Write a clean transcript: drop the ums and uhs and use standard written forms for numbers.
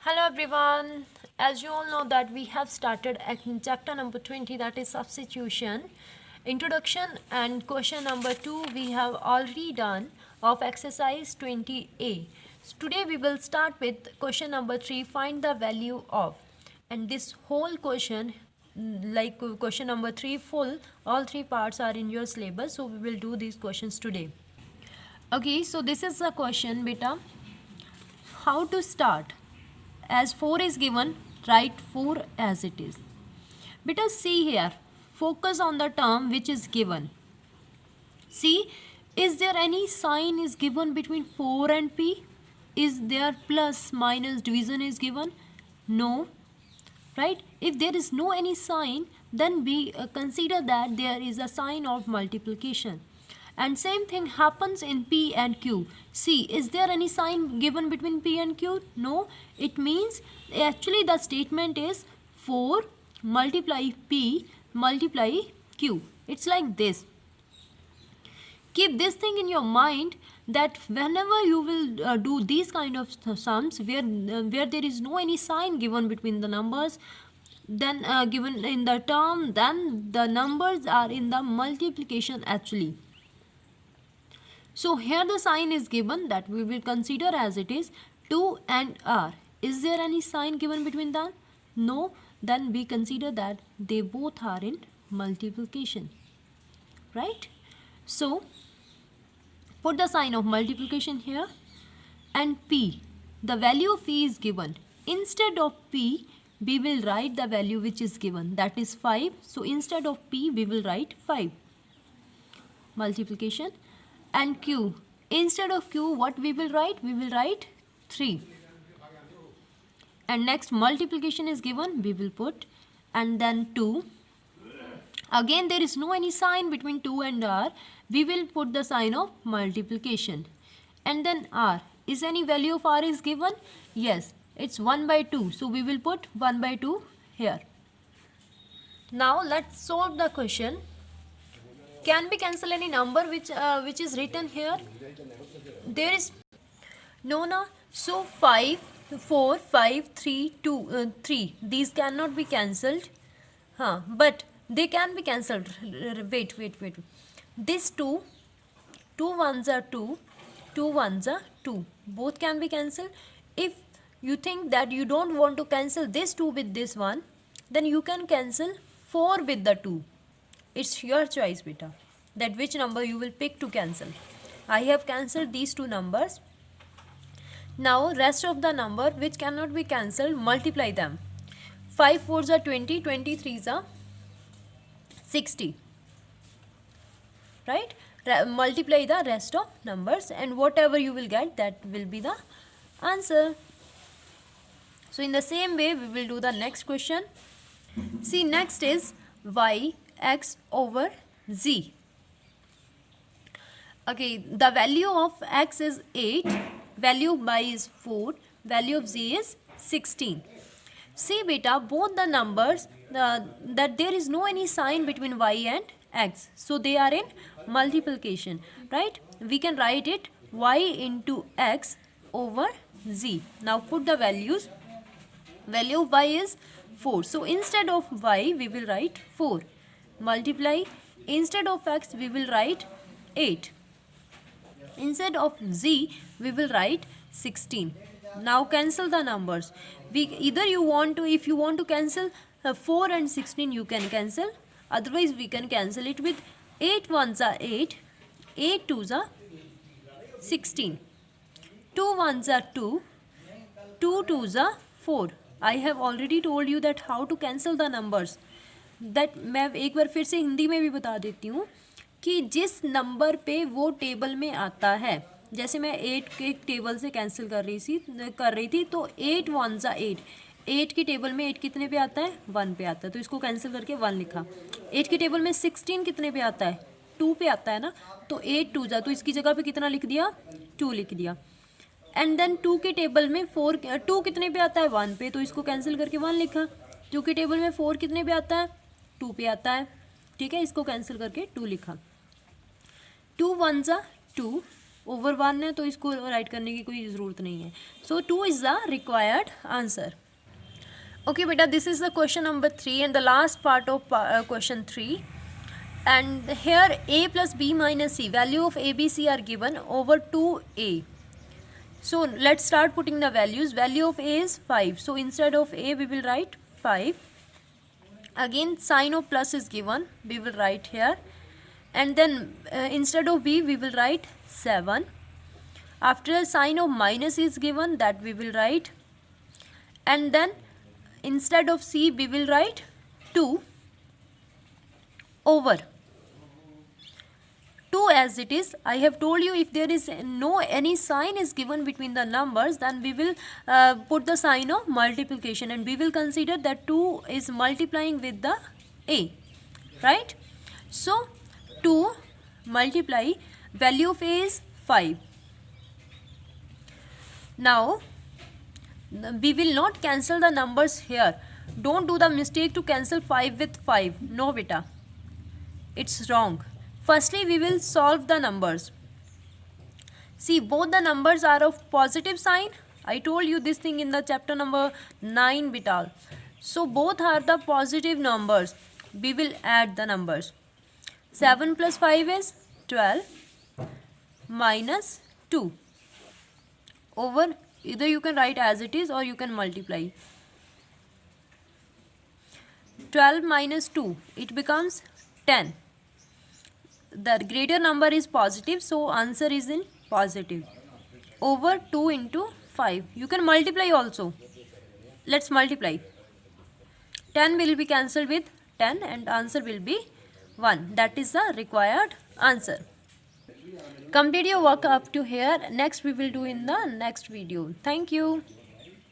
Hello everyone. As you all know that we have started chapter number 20, that is substitution. Introduction and question number 2 we have already done of exercise 20A. So today we will start with question number 3, find the value of. And this whole question, like question number 3 full, all 3 parts are in your syllabus, so we will do these questions today. Okay, so this is the question, beta. How to start? As 4 is given, write 4 as it is. Beta, see here, focus on the term which is given. See, is there any sign is given between 4 and p? Is there plus, minus, division is given? No, right? If there is no any sign, then we consider that there is a sign of multiplication. And same thing happens in P and Q. See, is there any sign given between P and Q? No. It means actually the statement is 4 multiply P multiply Q. It's like this. Keep this thing in your mind that whenever you will do these kind of sums where there is no any sign given between the numbers, then given in the term, then the numbers are in the multiplication actually. So here the sign is given that we will consider as it is 2 and R. Is there any sign given between them? No. Then we consider that they both are in multiplication. Right? So put the sign of multiplication here and P. The value of P is given. Instead of P, we will write the value which is given. That is 5. So instead of P, we will write 5. Multiplication. And Q. Instead of Q, what we will write? We will write 3. And next multiplication is given, we will put, and then 2. Again there is no any sign between 2 and R. We will put the sign of multiplication. And then R. Is any value of R is given? Yes, it's 1 by 2. So we will put 1 by 2 here. Now let's solve the question. Can we cancel any number which is written here? There is no. So 5, 4, 5, 3, 2, 3. These cannot be cancelled. But they can be cancelled. Wait. This 2 ones are 2, 2 ones are 2. Both can be cancelled. If you think that you don't want to cancel this 2 with this one, then you can cancel 4 with the 2. It's your choice, beta, that which number you will pick to cancel. I have cancelled these 2 numbers. Now rest of the number which cannot be cancelled, multiply them. 5 4s are 20, 23s are 60. Right? Multiply the rest of numbers and whatever you will get, that will be the answer. So in the same way we will do the next question. See, next is y x over z. Okay, the value of x is 8, value of y is 4, value of z is 16. See beta, both the numbers that there is no any sign between y and x, so they are in multiplication, right? We can write it y into x over z. Now put the values. Value of y is 4, so instead of y we will write 4. Multiply, instead of x we will write 8. Instead of z we will write 16. Now cancel the numbers. Either you want to, if you want to cancel 4 and 16, you can cancel. Otherwise we can cancel it with 8 ones are 8, 8 twos are 16, 2 ones are 2, 2 twos are 4. I have already told you that how to cancel the numbers. That मैं एक बार फिर से हिंदी में भी बता देती हूँ कि जिस नंबर पे वो टेबल में आता है, जैसे मैं 8 के टेबल से कैंसिल कर रही थी तो 8 1s are 8. 8 की टेबल में 8 कितने पे आता है? 1 पे आता है, तो इसको कैंसिल करके 1 लिखा. 8 की टेबल में 16 कितने पे आता है? 2 पे आता है ना, तो 8 2 जा, तो इसकी जगह पे कितना लिख दिया? 2 लिख दिया. एंड देन 2 के टेबल में 2 कितने पे आता है? 1 पे, तो इसको कैंसिल करके 1 लिखा. 2 के टेबल में 4 कितने पे आता है? 2 पे आता है. ठीक है, इसको कैंसिल करके 2 लिखा. 2 1s are 2, ओवर 1 है तो इसको राइट करने की कोई ज़रूरत नहीं है. सो 2 is the required answer. Okay beta, this is the question number 3 and the last part of question 3. And here a plus b minus c, value of a, b, c are given over 2a. So let's start putting the values. Value of a is 5. So instead of a we will write 5. Again sign of plus is given, we will write here. And then instead of b we will write 7. After a sign of minus is given, that we will write. And then instead of c we will write 2 over 2 as it is. I have told you if there is no any sign is given between the numbers, then we will put the sign of multiplication and we will consider that 2 is multiplying with the a, right? So 2 multiply, value of a is 5. Now we will not cancel the numbers here. Don't do the mistake to cancel 5 with 5. No beta, it's wrong. Firstly we will solve the numbers. See, both the numbers are of positive sign. I told you this thing in the chapter number 9 beta. So both are the positive numbers. We will add the numbers. 7 plus 5 is 12 minus 2 over, either you can write as it is or you can multiply. 12 minus 2, it becomes 10. The greater number is positive, so answer is in positive. Over 2 into 5. You can multiply also. Let's multiply. 10 will be cancelled with 10 and answer will be 1. That is the required answer. Complete your work up to here. Next we will do in the next video. Thank you.